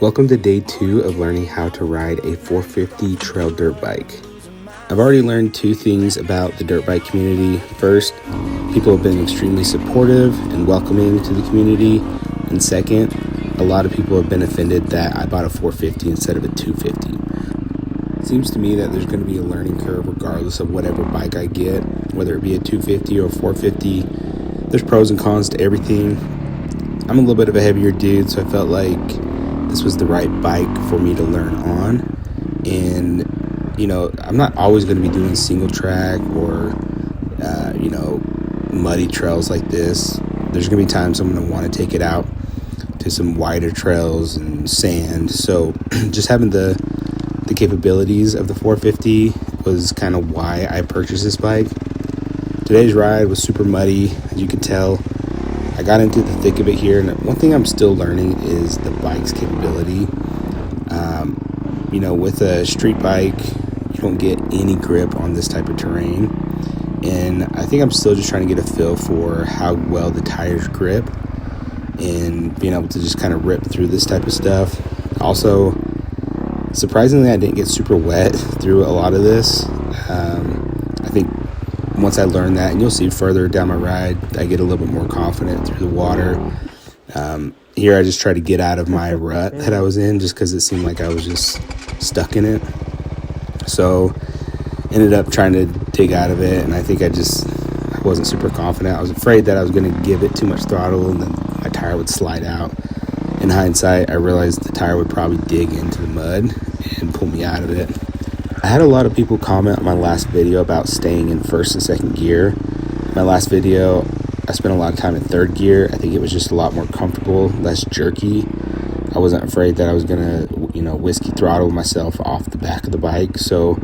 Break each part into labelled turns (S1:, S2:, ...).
S1: Welcome to day 2 of learning how to ride a 450 trail dirt bike. I've already learned 2 things about the dirt bike community. First, people have been extremely supportive and welcoming to the community. And second, a lot of people have been offended that I bought a 450 instead of a 250. It seems to me that there's going to be a learning curve regardless of whatever bike I get, whether it be a 250 or a 450. There's pros and cons to everything. I'm a little bit of a heavier dude, so I felt like this was the right bike for me to learn on. And I'm not always going to be doing single track or muddy trails like this. There's going to be times I'm going to want to take it out to some wider trails and sand. So just having the capabilities of the 450 was kind of why I purchased this bike. Today's ride was super muddy, as you can tell. I got into the thick of it here, and one thing I'm still learning is the bike's capability. With a street bike, you don't get any grip on this type of terrain, and I think I'm still just trying to get a feel for how well the tires grip and being able to just kind of rip through this type of stuff. Also, surprisingly, I didn't get super wet through a lot of this. I think once I learned that, and you'll see further down my ride, I get a little bit more confident through the water. Here I just try to get out of my rut that I was in just because it seemed like I was just stuck in it. So ended up trying to dig out of it, and I think I wasn't super confident. I was afraid that I was going to give it too much throttle and then my tire would slide out. In hindsight, I realized the tire would probably dig into the mud and pull me out of it. I had a lot of people comment on my last video about staying in first and second gear. My last video, I spent a lot of time in third gear. I think it was just a lot more comfortable, less jerky. I wasn't afraid that I was gonna, whiskey throttle myself off the back of the bike. So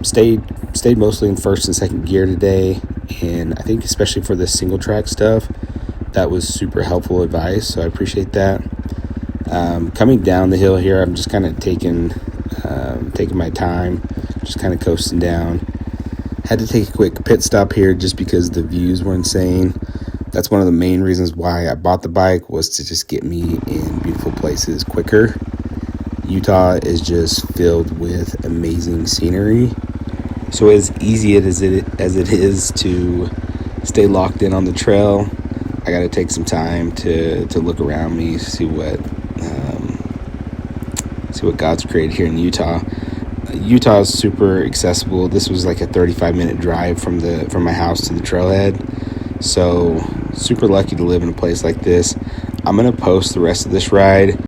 S1: stayed mostly in first and second gear today. And I think especially for the single track stuff, that was super helpful advice. So I appreciate that. Coming down the hill here, I'm just kind of taking my time, just kind of coasting down. Had to take a quick pit stop here just because the views were insane. That's one of the main reasons why I bought the bike, was to just get me in beautiful places quicker. Utah is just filled with amazing scenery. So as easy as it is to stay locked in on the trail, I got to take some time to look around me, see what God's created here in Utah. Utah is super accessible. This was like a 35-minute drive from my house to the trailhead. So super lucky to live in a place like this. I'm going to post the rest of this ride